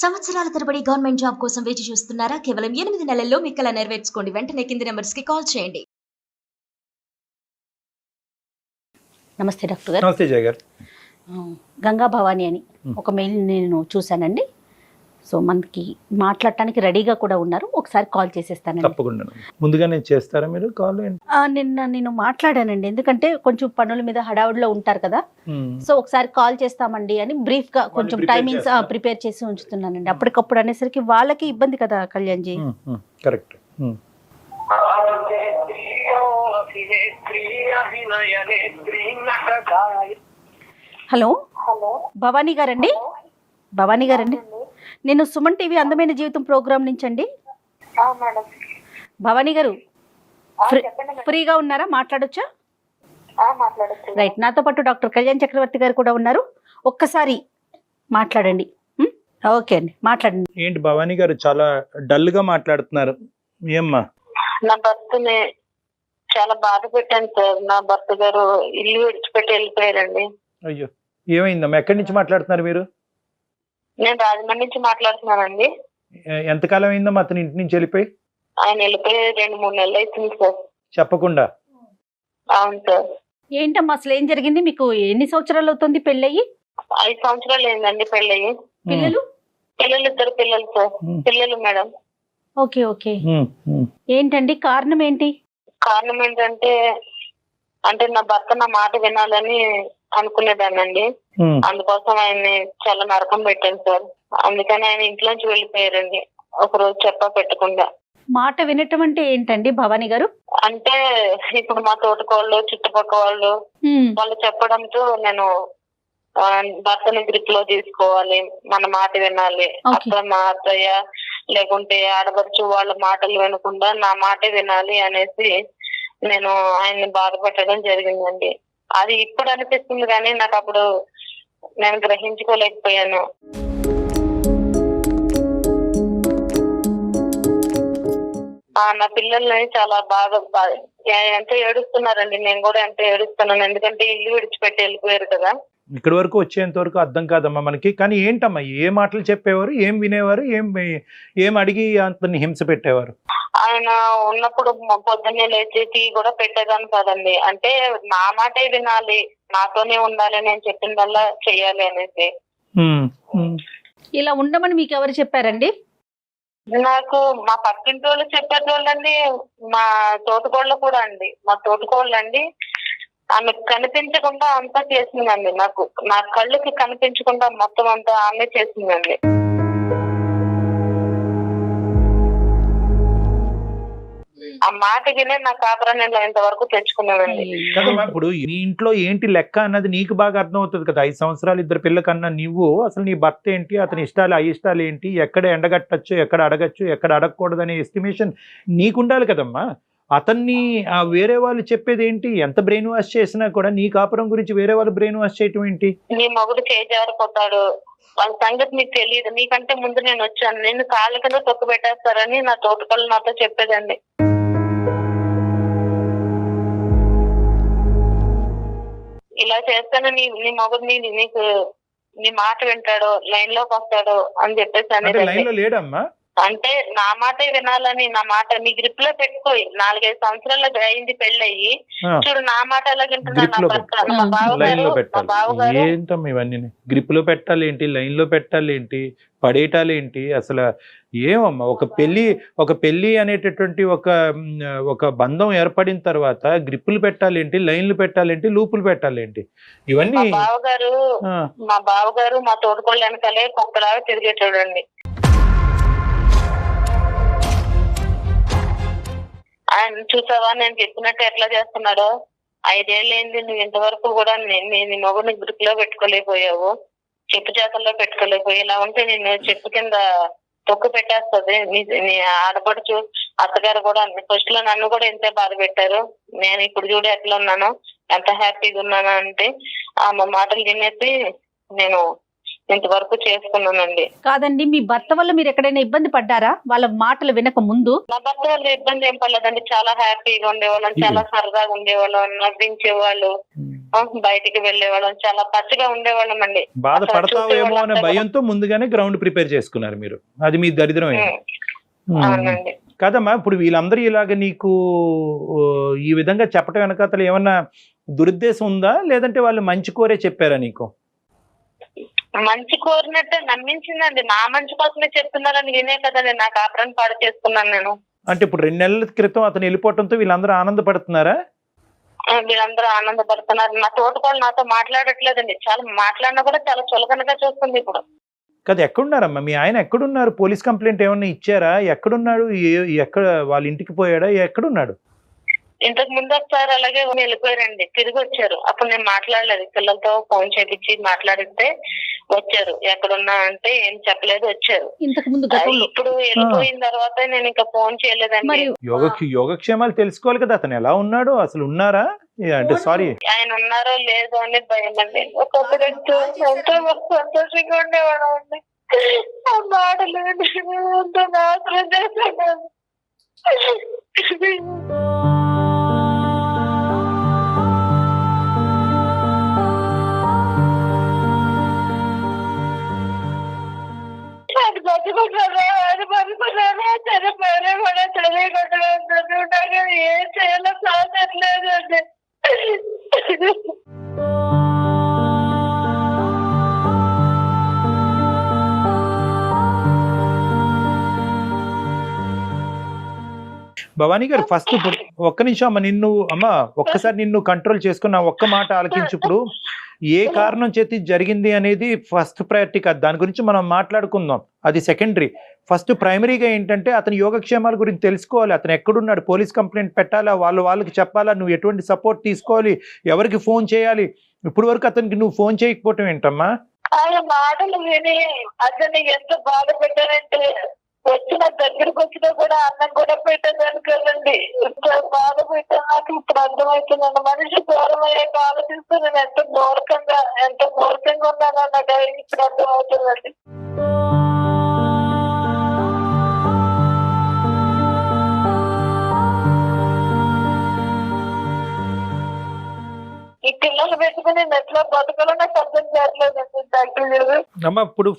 సంవత్సరాల తరబడి government job కోసం వేచి చూస్తున్నారా? కేవలం 8 నెలల్లో మీ కల నెరవేర్చుకోండి. వెంటనే కింది నెంబర్స్‌కి కాల్ చేయండి. నమస్తే డాక్టర్ గారు. నమస్తే జయ గారు. గంగా భవాని అని ఒక మెయిల్ నేను చూశానండి. సో మనకి మాట్లాడటానికి రెడీగా కూడా ఉన్నారు. ఒకసారి కాల్ చేసేస్తానండి. తప్పకుండా. ముందుగా నేను చేస్తారా మీరు కాల్? నిన్న నేను మాట్లాడానండి, ఎందుకంటే కొంచెం పనుల మీద హడావుడిలో ఉంటారు కదా. సో ఒకసారి కాల్ చేస్తామండి అని బ్రీఫ్ గా కొంచెం టైమింగ్స్ ప్రిపేర్ చేసి ఉంచుతున్నానండి. అప్పటికప్పుడు అనేసరికి వాళ్ళకి ఇబ్బంది కదా కళ్యాణ్ జీ. కరెక్ట్. హలో భవానీ గారండి. భవానీ గారండి, నేను సుమన్ టీవీ అందమైన జీవితం ప్రోగ్రామ్ నుంచి అండి. భవానీ గారు ఫ్రీగా ఉన్నారా? మాట్లాడొచ్చా? రైట్. నాతో పాటు డాక్టర్ కళ్యాణ్ చక్రవర్తి గారు కూడా ఉన్నారు. ఒక్కసారి మాట్లాడండి. ఓకే అండి, మాట్లాడండి. ఏంటి భవానీ గారు చాలా డల్ గా మాట్లాడుతున్నారు? ఏమ్మా? నా భర్తని చాలా బాధ పెట్టాను సార్. నా భర్త గారు ఇల్లు విడిచిపెట్టి వెళ్ళిపోయారండి. అయ్యో, ఏమైందమ్మా? ఎక్కడి నుంచి మాట్లాడుతున్నారు మీరు? నేను రాజమండ్రి నుంచి మాట్లాడుతున్నానండి. ఎంతకాలం అయిందమ్మా అతని ఇంటి నుంచి వెళ్ళిపోయి? ఆయన వెళ్ళిపోయి 2-3 నెలలు అవుతుంది సార్. చెప్పకుండా? అవును సార్. ఏంటమ్మా అసలు ఏం జరిగింది? మీకు ఎన్ని సంవత్సరాలు అవుతుంది పెళ్ళయ్యి? 5 సంవత్సరాలు అయిందండి పెళ్ళయి. పిల్లలు? పిల్లలు 2 పిల్లలు సార్. పిల్లలు మేడం. Okay okay. ఏంటండి కారణం ఏంటి? కారణం ఏంటంటే నా భర్త నా మాట వినాలని అనుకునేదానండి. అందుకోసం ఆయన్ని చాలా నరకం పెట్టాను సార్. అందుకని ఆయన ఇంట్లోంచి వెళ్ళిపోయారండి ఒక రోజు చెప్పా పెట్టకుండా. మాట వినటం అంటే ఏంటండి భవానీ గారు? అంటే ఇప్పుడు మా తోటకోళ్ళు చుట్టుపక్కల వాళ్ళు చెప్పడంతో నేను భర్తని గ్రిప్ లో తీసుకోవాలి, మన మాట వినాలి, అక్కడ మా అత్తయ్య లేకుంటే ఆడపడుచు వాళ్ళ మాటలు వినకుండా నా మాటే వినాలి అనేసి నేను ఆయన్ని బాధపెట్టడం జరిగిందండి. అది ఇప్పుడు అనిపిస్తుంది కానీ నాకు అప్పుడు నేను గ్రహించుకోలేకపోయాను. నా పిల్లల్ని చాలా బాగా ఎంతో ఏడుస్తున్నారండి. నేను కూడా ఎంతో ఏడుస్తున్నాను, ఎందుకంటే ఇల్లు విడిచిపెట్టి వెళ్ళిపోయారు కదా. ఇక్కడి వరకు వచ్చేంత వరకు అర్థం కాదమ్మా మనకి. కానీ ఏంటమ్మా, ఏ మాటలు చెప్పేవారు, ఏం వినేవారు, ఏం అడిగి అతన్ని హింస పెట్టేవారు? ఆయన ఉన్నప్పుడు పొద్దున్నే లేచి టీ కూడా పెట్టేదాన్ని కాదండి. అంటే నా మాటే వినాలి, నాతోనే ఉండాలి, నేను చెప్పిందల్లా చెయ్యాలి అనేసి. ఇలా ఉండమని మీకు ఎవరు చెప్పారండి? నాకు మా పక్కింటి వాళ్ళు చెప్పేటోళ్ళండి, మా తోటకోళ్ళు కూడా అండి. మా తోటకోళ్ళండి ఆమె కనిపించకుండా అంతా చేసిందండి. నా కళ్ళకి కనిపించకుండా మొత్తం అంతా ఆమె చేసిందండి. ఆ మాట వినే నా కాపురాన్ని ఇంతవరకు తెచ్చుకున్నానండి. కదమ్మా, ఇప్పుడు నీ ఇంట్లో ఏంటి లెక్క అన్నది నీకు బాగా అర్థం అవుతుంది కదా. 5 సంవత్సరాలు 2 పిల్లల కన్నా నువ్వు అసలు నీ భర్త ఏంటి, అతని ఇష్టాలు అయిష్టాలు ఏంటి, ఎక్కడ ఎండగట్టచ్చు, ఎక్కడ అడగచ్చు, ఎక్కడ అడగకూడదు అనే ఎస్టిమేషన్ నీకుండాలి కదమ్మా. అతన్ని వేరే వాళ్ళు చెప్పేది ఏంటి? ఎంత బ్రెయిన్ వాష్ చేసినా కూడా నీ కాపురం గురించి వేరే వాళ్ళు బ్రెయిన్ వాష్ చేయటం ఏంటి? నీ మొగుడు చేజారిపోతాడు, వాళ్ళ సంగతి నీకు తెలియదు, నీకంటే ముందు నేను వచ్చాను, నిన్ను కాళ్ళ కింద తొక్కు పెట్టేస్తారని నా తోటకళ్ళు నాతో చెప్పేదండి. ఇలా చేస్తాను నీ మొగుడు నీకు నీ మాట వింటాడు, లైన్ లోకి వస్తాడు అని చెప్పేసి అనేది. అంటే నా మాటే వినాలని, నా మాట నీ గ్రిప్ లో పెట్టుకోయి. 4-5 సంవత్సరాలు అయింది పెళ్ళయి, చూడు నా మాట ఎలా వింటున్నాను. ఇవన్నీ గ్రిప్ లో పెట్టాలి ఏంటి, లైన్ లో పెట్టాలి ఏంటి, పడేయటాలు ఏంటి? అసలు ఏమమ్మా, ఒక పెళ్లి అనేటటువంటి ఒక బంధం ఏర్పడిన తర్వాత గ్రిప్పులు పెట్టాలేంటి, లైన్లు పెట్టాలేంటి, లూపులు పెట్టాలేంటి? ఇవన్నీ మా బావగారు మా తోటకోళ్ళ వెనకాలే కుక్కలాగా తిరిగేటోడండి. ఆయన చూసావా నేను చెప్పినట్టు ఎట్లా చేస్తున్నాడో? 5 ఏళ్ళు ఏంది నువ్వు ఇంతవరకు కూడా నీ మొగుడిని గ్రిప్ లో పెట్టుకోలేకపోయావు, చెప్పు చేతల్లో పెట్టుకోలేకపోయావు. ఇలా ఉంటే నేను చెప్పు కింద తొక్కు పెట్టేస్తుంది. నీ ఆడపడుచు అత్తగారు కూడా ఫస్ట్ లో నన్ను కూడా ఇంతే బాధ పెట్టారు. నేను ఇప్పుడు చూడు ఎట్లా ఉన్నాను, ఎంత హ్యాపీగా ఉన్నాను అంటే ఆ మాటలు తినేసి నేను ఇంతవరకు చేసుకున్నానండి. కాదండి, మీ భర్త వల్ల మీరు ఎక్కడైనా ఇబ్బంది పడ్డారా వాళ్ళ మాటలు వినక ముందు? నా భర్త వల్ల ఇబ్బంది ఏం పడలేదండి. చాలా హ్యాపీగా ఉండేవాళ్ళం, చాలా సరదాగా ఉండేవాళ్ళం, నవ్వించేవాళ్ళు, బయటికి వెళ్ళేవాళ్ళం, చాలా పచ్చగా ఉండేవాళ్ళం అండి. బాధపడతావేమో అనే భయంతో ముందుగానే గ్రౌండ్ ప్రిపేర్ చేసుకున్నారు మీరు. అది మీ దరిద్రం అవునండి. కదమ్మా, ఇప్పుడు వీళ్ళందరూ ఇలాగ నీకు ఈ విధంగా చెప్పటం వెనకాతలు ఏమన్నా దురుద్దేశం ఉందా, లేదంటే వాళ్ళు మంచి కోరే చెప్పారా నీకు? మంచి కోరినట్టే నమ్మించిందండి. నా మంచి కోసమే చెప్తున్నారని వినే కదండి నా కాపురాన్ని పాడు చేసుకున్నాను నేను. అంటే ఇప్పుడు 2 నెలల క్రితం అతను వెళ్ళిపోవటంతో వీళ్ళందరూ ఆనందపడుతున్నారా? వీళ్ళందరూ ఆనందపడుతున్నారు. నా తోటకోళ్ళు నాతో మాట్లాడట్లేదండి. చాలా మాట్లాడినా కూడా చాలా చులకనగా చూస్తుంది ఇప్పుడు. కదా, ఎక్కడున్నారమ్మా మీ ఆయన? ఎక్కడున్నారు? పోలీస్ కంప్లైంట్ ఏమన్నా ఇచ్చారా? ఎక్కడున్నాడు? ఎక్కడ వాళ్ళ ఇంటికి పోయాడా? ఎక్కడున్నాడు? ఇంతకు ముందు ఒకసారి అలాగే వెళ్ళిపోయారండి, తిరిగి వచ్చారు. అప్పుడు నేను మాట్లాడలేదు. పిల్లలతో ఫోన్ చేపించి మాట్లాడితే వచ్చారు. ఎక్కడున్నా అంటే ఏం చెప్పలేదు, వచ్చారు. ఇంతకు ముందు ఇప్పుడు వెళ్ళిపోయిన తర్వాత నేను ఇంకా ఫోన్ చేయలేదండి. యోగక్షేమాలు తెలుసుకోవాలి కదా, అతను ఎలా ఉన్నాడు, అసలు ఉన్నారా అంటే సారీ ఆయన ఉన్నారో లేదో అని భయం అండి. ఒకప్పుడు ఎంతో సంతోషంగా ఉండేవాడు అండి. ఆ మాటలు ఎంతో నాశనం చేశాడు. అది బతుకుంటారా, అది బతుకున్నారా, చనిపోయినా కూడా చదివికుంటున్నాను. ఏం చేయాలో సాధట్లేదు అండి. భవానీ గారు, ఫస్ట్ ఒక్క నిమిషం అమ్మ, ఒక్కసారి నిన్ను కంట్రోల్ చేసుకున్న ఒక్క మాట ఆలకించు. ఇప్పుడు ఏ కారణం చేతి జరిగింది అనేది ఫస్ట్ ప్రయారిటీ కాదు, దాని గురించి మనం మాట్లాడుకుందాం, అది సెకండరీ. ఫస్ట్ ప్రైమరీగా ఏంటంటే అతని యోగక్షేమాల గురించి తెలుసుకోవాలి. అతను ఎక్కడున్నాడు, పోలీస్ కంప్లైంట్ పెట్టాలా, వాళ్ళకి చెప్పాలా, నువ్వు ఎటువంటి సపోర్ట్ తీసుకోవాలి, ఎవరికి ఫోన్ చేయాలి. ఇప్పుడు వరకు అతనికి నువ్వు ఫోన్ చేయకపోవటం ఏంటమ్మా? ఆయన మాటలు విని అతన్ని ఎంత బాధ పెట్టారంటే, వచ్చిన దగ్గరకు వచ్చినా కూడా అన్నం కూడా పెట్టేదాన్ని కదండి. ఎంత బాధ పెట్టా నాకు ఇప్పుడు అర్థమవుతుందండి. మనిషి దూరం అయ్యాక ఆలోచిస్తే నేను ఎంత మూర్ఖంగా ఉన్నానో నాకు ఇప్పుడు అర్థమవుతుందండి. ఈ పిల్లలు పెట్టుకుని ఎట్లా బతకాలో నాకు అర్థం చేయట్లేదండి డాక్టర్ గారు. అమ్మ, ఇప్పుడు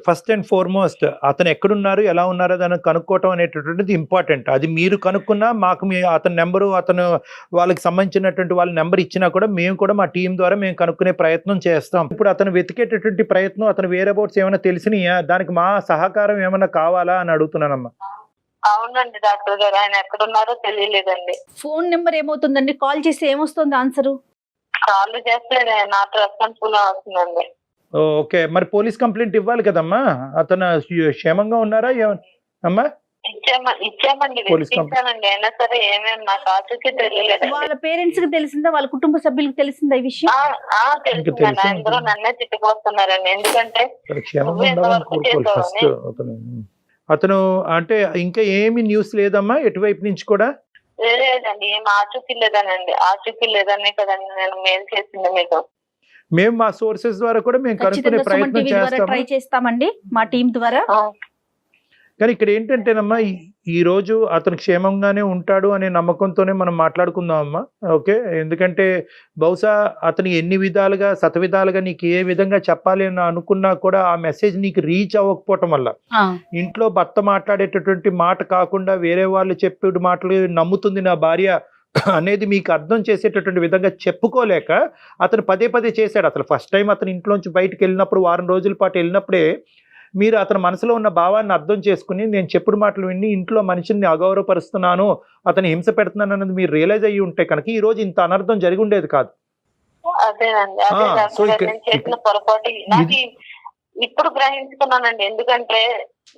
ఫస్ట్ అండ్ ఫార్మోస్ట్ అతను ఎక్కడున్నారు, ఎలా ఉన్నారో దాన్ని కనుక్కోవటం అనేటటువంటిది ఇంపార్టెంట్. అది మీరు కనుక్కున్నా మాకు అతని నెంబరు, అతను వాళ్ళకి సంబంధించినటువంటి వాళ్ళ నెంబర్ ఇచ్చినా కూడా మేము కూడా మా టీం ద్వారా మేము కనుక్కునే ప్రయత్నం చేస్తాం. ఇప్పుడు అతను వెతికేటటువంటి ప్రయత్నం, అతను వేరే అబౌట్స్ ఏమైనా తెలిసినాయా, దానికి మా సహకారం ఏమైనా కావాలా అని అడుగుతున్నానమ్మా. అవునండి డాక్టర్ గారు, ఆయన ఎక్కడున్నారో తెలియలేదండి. ఫోన్ నెంబర్ ఏమవుతుందండి, కాల్ చేసి ఏమొస్తుంది ఆన్సరు? కాల్ చేస్తే నాకు రెస్పాన్సిబుల్ అవుతుందండి. ఓకే, మరి పోలీస్ కంప్లైంట్ ఇవ్వాలి కదమ్మా. అతను క్షేమంగా ఉన్నారా అమ్మా? ఇచ్చామండి, ఇచ్చానండి. అయినా సరే ఏమేమి నాకు ఆచూకీ తెలియలేదు. వాళ్ళ పేరెంట్స్ కి తెలిసిందా, వాళ్ళ కుటుంబ సభ్యులకు తెలిసిందా ఈ విషయం? తెలిసిందండి. అందరూ నన్నే తిట్టుకొస్తున్నారండి. ఎందుకంటే అతను అంటే ఇంకా ఏమి న్యూస్ లేదమ్మా ఎటువైపు నుంచి కూడా? లేదండి, ఏం ఆచూకీ లేదనండి. ఆచూకీ లేదనే కదండి నేను మెయిల్ చేసింది మీకు. మేము మా సోర్సెస్ ద్వారా కూడా మేము కనుక్కునే ప్రయత్నం ట్రై చేస్తామండి మా టీం ద్వారా. కానీ ఇక్కడ ఏంటంటేనమ్మా, ఈ రోజు అతను క్షేమంగానే ఉంటాడు అనే నమ్మకంతోనే మనం మాట్లాడుకుందాం అమ్మా. ఓకే, ఎందుకంటే బహుశా అతను ఎన్ని విధాలుగా శతవిధాలుగా నీకు ఏ విధంగా చెప్పాలి అని అనుకున్నా కూడా ఆ మెసేజ్ నీకు రీచ్ అవ్వకపోవటం వల్ల, ఇంట్లో భర్త మాట్లాడేటటువంటి మాట కాకుండా వేరే వాళ్ళు చెప్పే మాటలు నమ్ముతుంది నా భార్య అనేది మీకు అర్థం చేసేటటువంటి విధంగా చెప్పుకోలేక అతను పదే పదే చేశాడు. అసలు ఫస్ట్ టైం అతను ఇంట్లోంచి బయటకు వెళ్ళినప్పుడు, వారం రోజుల పాటు వెళ్ళినప్పుడే మీరు అతని మనసులో ఉన్న భావాన్ని అర్థం చేసుకుని, నేను చెప్పుడు మాటలు విని ఇంట్లో మనిషిని అగౌరవపరుస్తున్నాను, అతను హింస పెడుతున్నాను అన్నది మీరు రియలైజ్ అయ్యి ఉంటే కనుక ఈ రోజు ఇంత అనర్థం జరిగి ఉండేది కాదు. ఇప్పుడు గ్రహించుకున్నానండి, ఎందుకంటే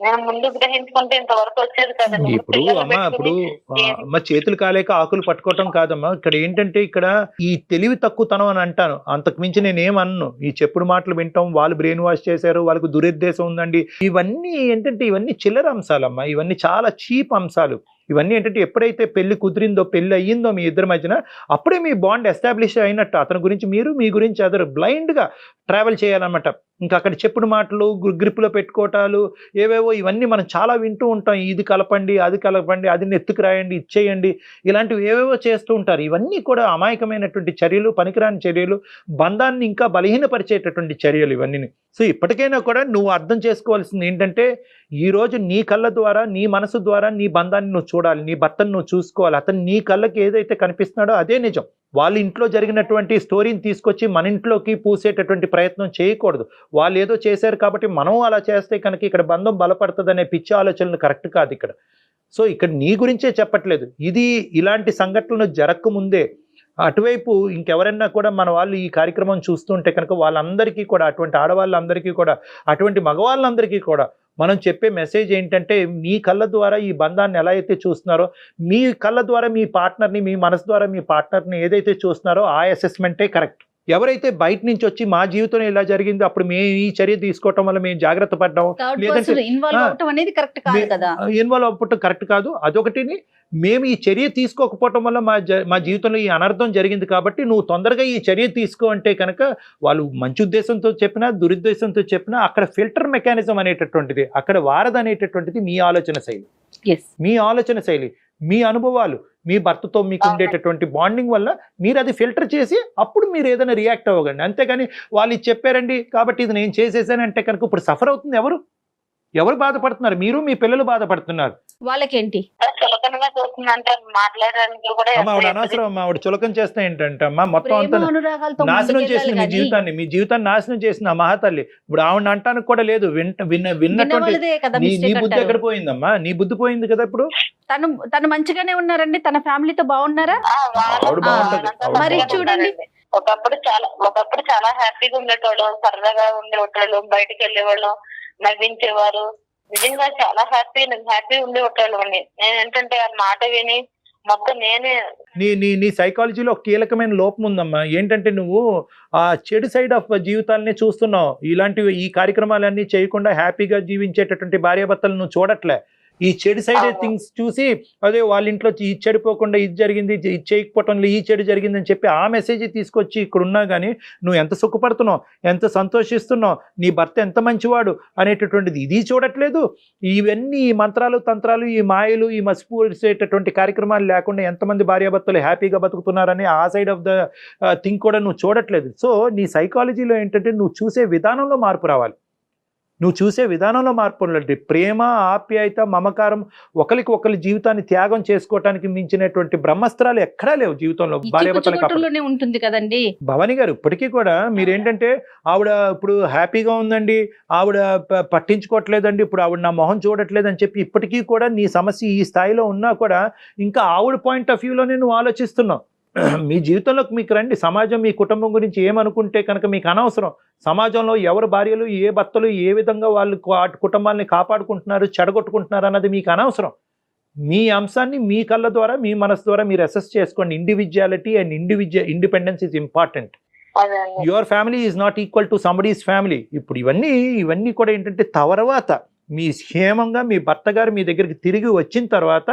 నేను ముందు గ్రహించుకుంటే ఇంతవరకు వచ్చేది కదండి. ఇప్పుడు అమ్మ చేతులు కాలేక ఆకులు పట్టుకోవటం కాదమ్మా. ఇక్కడ ఏంటంటే ఇక్కడ ఈ తెలివి తక్కువతనం అని అంటాను, అంతకు మించి నేనేమన్ను. ఈ చెప్పుడు మాటలు వింటాం, వాళ్ళు బ్రెయిన్ వాష్ చేశారు, వాళ్ళకు దురుద్దేశం ఉందండి, ఇవన్నీ ఏంటంటే ఇవన్నీ చిల్లర అంశాలమ్మా. ఇవన్నీ చాలా చీప్ అంశాలు. ఇవన్నీ ఏంటంటే ఎప్పుడైతే పెళ్లి కుదిరిందో, పెళ్లి అయ్యిందో మీ ఇద్దరి మధ్యన, అప్పుడే మీ బాండ్ ఎస్టాబ్లిష్ అయినట్టు. అతని గురించి మీరు, మీ గురించి అదర్ బ్లైండ్గా ట్రావెల్ చేయాలన్నమాట. ఇంకా అక్కడ చెప్పుడు మాటలు, గ్రిప్లో పెట్టుకోవటాలు, ఏవేవో ఇవన్నీ మనం చాలా వింటూ ఉంటాం. ఇది కలపండి, అది కలపండి, అది నెత్తుకు రాయండి, ఇచ్చేయండి, ఇలాంటివి ఏవేవో చేస్తూ ఉంటారు. ఇవన్నీ కూడా అమాయకమైనటువంటి చర్యలు, పనికిరాని చర్యలు, బంధాన్ని ఇంకా బలహీనపరిచేటటువంటి చర్యలు ఇవన్నీ. సో ఇప్పటికైనా కూడా నువ్వు అర్థం చేసుకోవాల్సింది ఏంటంటే, ఈరోజు నీ కళ్ళ ద్వారా, నీ మనసు ద్వారా నీ బంధాన్ని నువ్వు చూడాలి, నీ భర్తను నువ్వు చూసుకోవాలి. అతను నీ కళ్ళకి ఏదైతే కనిపిస్తున్నాడో అదే నిజం. వాళ్ళ ఇంట్లో జరిగినటువంటి స్టోరీని తీసుకొచ్చి మన ఇంట్లోకి పూసేటటువంటి ప్రయత్నం చేయకూడదు. వాళ్ళు ఏదో చేశారు కాబట్టి మనం అలా చేస్తే కనుక ఇక్కడ బంధం బలపడుతుంది అనే పిచ్చి ఆలోచనలు కరెక్ట్ కాదు ఇక్కడ. సో ఇక్కడ నీ గురించే చెప్పట్లేదు, ఇది ఇలాంటి సంఘటనలు జరగకముందే అటువైపు ఇంకెవరైనా కూడా మన వాళ్ళు ఈ కార్యక్రమం చూస్తుంటే కనుక వాళ్ళందరికీ కూడా, అటువంటి ఆడవాళ్ళందరికీ కూడా, అటువంటి మగవాళ్ళందరికీ కూడా మనం చెప్పే మెసేజ్ ఏంటంటే, మీ కళ్ళ ద్వారా ఈ బంధాన్ని ఎలా అయితే చూస్తున్నారో, మీ కళ్ళ ద్వారా మీ పార్ట్నర్ని, మీ మనసు ద్వారా మీ పార్ట్నర్ని ఏదైతే చూస్తున్నారో ఆ అసెస్మెంటే కరెక్ట్. ఎవరైతే బయట నుంచి వచ్చి మా జీవితం ఇలా జరిగింది, అప్పుడు మేము ఈ చర్య తీసుకోవటం వల్ల మేము జాగ్రత్త పడ్డాం, లేదంటే ఇన్వాల్వ్ అవ్వటం కరెక్ట్ కాదు. అదొకటిని, మేము ఈ చర్య తీసుకోకపోవటం వల్ల మా జీవితంలో ఈ అనర్థం జరిగింది కాబట్టి నువ్వు తొందరగా ఈ చర్య తీసుకో అంటే కనుక, వాళ్ళు మంచి ఉద్దేశంతో చెప్పినా దురుద్దేశంతో చెప్పినా అక్కడ ఫిల్టర్ మెకానిజం అనేటటువంటిది, అక్కడ వారధి అనేటటువంటిది మీ ఆలోచన శైలి, మీ ఆలోచన శైలి, మీ అనుభవాలు, మీ భర్తతో మీకు ఉండేటటువంటి బాండింగ్ వల్ల మీరు అది ఫిల్టర్ చేసి అప్పుడు మీరు ఏదైనా రియాక్ట్ అవ్వకండి. అంతేగాని వాళ్ళు ఇది చెప్పారండి కాబట్టి ఇది నేను చేసేసానంటే కనుక ఇప్పుడు సఫర్ అవుతుంది ఎవరు బాధపడుతున్నారు? మీరు, మీ పిల్లలు బాధపడుతున్నారు. వాళ్ళకేంటి ఆవిడ అనవసరం, ఆవిడ చులకం చేస్తే ఏంటంటే అమ్మా, మొత్తం అంతా నాశనం చేసింది మీ జీవితాన్ని నాశనం చేసింది ఆ మహాతల్లి. ఇప్పుడు ఆవిడ అంటానికి కూడా లేదు, విన్నటువంటి నీ బుద్ధి ఎక్కడ పోయిందమ్మా? నీ బుద్ధి పోయింది కదా. ఇప్పుడు తను మంచిగానే ఉన్నారండి, తన ఫ్యామిలీతో బాగున్నారా? మరి చూడండి, ఒకప్పుడు చాలా హ్యాపీగా ఉండేటోళ్ళం, సరదాగా ఉండేవాళ్ళం, బయటకు వెళ్ళేవాళ్ళం, నవ్వించేవారు, నిజంగా చాలా హ్యాపీ ఉండేవాళ్ళం. నేను ఏంటంటే ఆ మాట విని మొత్తం నేనే నీ సైకాలజీలో ఒక కీలకమైన లోపం ఉందమ్మా. ఏంటంటే నువ్వు ఆ చెడు సైడ్ ఆఫ్ జీవితాలని చూస్తున్నావు. ఇలాంటివి, ఈ కార్యక్రమాలన్నీ చేయకుండా హ్యాపీగా జీవించేటటువంటి భార్యాభర్తలు నువ్వు చూడట్లే. ఈ చెడు సైడ్ థింగ్స్ చూసి, అదే వాళ్ళ ఇంట్లో ఇది చెడిపోకుండా ఇది జరిగింది, ఇది చేయకపోవటంలో ఈ చెడు జరిగిందని చెప్పి ఆ మెసేజ్ తీసుకొచ్చి ఇక్కడ ఉన్నా కానీ నువ్వు ఎంత సుఖపడుతున్నావు, ఎంత సంతోషిస్తున్నావు, నీ భర్త ఎంత మంచివాడు అనేటటువంటిది ఇది చూడట్లేదు. ఇవన్నీ ఈ మంత్రాలు, తంత్రాలు, ఈ మాయలు, ఈ మసిపూసేటటువంటి కార్యక్రమాలు లేకుండా ఎంతమంది భార్యాభర్తలు హ్యాపీగా బతుకుతున్నారని ఆ సైడ్ ఆఫ్ ద థింగ్ కూడా నువ్వు చూడట్లేదు. సో నీ సైకాలజీలో ఏంటంటే నువ్వు చూసే విధానంలో మార్పు రావాలి. ప్రేమ, ఆప్యాయత, మమకారం, ఒకరికి ఒకరి జీవితాన్ని త్యాగం చేసుకోవటానికి మించినటువంటి బ్రహ్మాస్త్రాలు ఎక్కడా లేవు జీవితంలో. భార్యాభర్తలే ఉంటుంది కదండి భవానీ గారు. ఇప్పటికీ కూడా మీరేంటంటే, ఆవిడ ఇప్పుడు హ్యాపీగా ఉందండి, ఆవిడ పట్టించుకోవట్లేదండి, ఇప్పుడు ఆవిడ నా మొహం చూడట్లేదని చెప్పి ఇప్పటికీ కూడా నీ సమస్య ఈ స్థాయిలో ఉన్నా కూడా ఇంకా ఆవిడ పాయింట్ ఆఫ్ వ్యూలోనే నువ్వు ఆలోచిస్తున్నావు. మీ జీవితంలోకి మీకు రండి. సమాజం మీ కుటుంబం గురించి ఏమనుకుంటే కనుక మీకు అనవసరం. సమాజంలో ఎవరు భార్యలు, ఏ భర్తలు ఏ విధంగా వాళ్ళు కుటుంబాన్ని కాపాడుకుంటున్నారు, చెడగొట్టుకుంటున్నారు అన్నది మీకు అనవసరం. మీ అంశాన్ని మీ కళ్ళ ద్వారా, మీ మనసు ద్వారా మీరు అసెస్ చేసుకోండి. Individuality and independence is important. Your family is not equal to somebody's family. ఇప్పుడు ఇవన్నీ కూడా ఏంటంటే తర్వాత మీ క్షేమంగా మీ భర్త గారు మీ దగ్గరికి తిరిగి వచ్చిన తర్వాత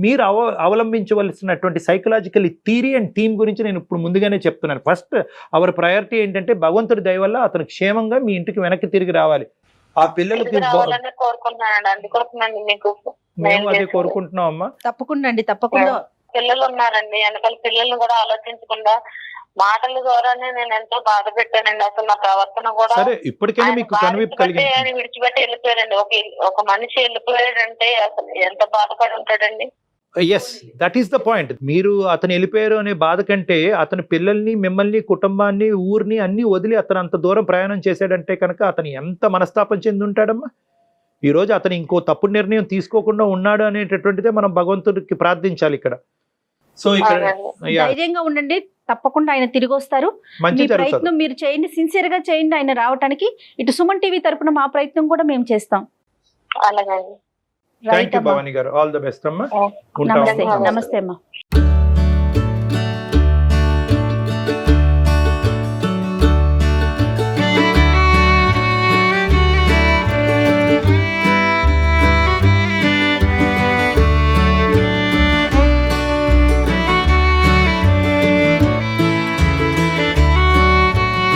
మీరు అవలంబించవలసినటువంటి సైకలాజికల్ థియరీ అండ్ థీమ్ గురించి నేను ఇప్పుడు ముందుగానే చెప్తున్నాను. ఫస్ట్ అవర్ ప్రయారిటీ ఏంటంటే భగవంతుడి దయ వల్ల అతను క్షేమంగా మీ ఇంటికి వెనక్కి తిరిగి రావాలి. ఆ పిల్లలకి మేము అదే కోరుకుంటున్నాం అమ్మా. తప్పకుండా పిల్లలు ఉన్నారండి, వెనకాల పిల్లల్ని కూడా ఆలోచించకుండా మాటల ద్వారానే నేను ఎంతో బాధ పెట్టానండి. అసలు నా ప్రవర్తన కూడా ఇప్పటికైనా మీకు విడిచిపెట్టి వెళ్ళిపోయారండి. ఒక మనిషి వెళ్ళిపోయాడంటే అసలు ఎంత బాధపడి ఉంటాడండి. Yes, that is the point. మీరు అతను వెళ్ళిపోయారు అనే బాధ కంటే అతని పిల్లల్ని, మిమ్మల్ని, కుటుంబాన్ని, ఊరిని అన్ని వదిలి అతను అంత దూరం ప్రయాణం చేశాడంటే కనుక అతను ఎంత మనస్తాపం చెంది ఉంటాడమ్మా. ఈరోజు అతను ఇంకో తప్పుడు నిర్ణయం తీసుకోకుండా ఉన్నాడు అనేటటువంటిదే మనం భగవంతుడికి ప్రార్థించాలి ఇక్కడ. సో ఇక్కడ ధైర్యంగా ఉండండి, తప్పకుండా ఆయన తిరిగి వస్తారు. మీ ప్రయత్నం మీరు చేయండి, సిన్సియర్ గా చేయండి ఆయన రావడానికి. ఇటు సుమన్ టీవీ తరపున మా ప్రయత్నం కూడా మేము చేస్తాం. అలాగే. థాంక్యూ భవానీ గారు. ఆల్ ద బెస్ట్ అమ్మా. నమస్తే అమ్మా.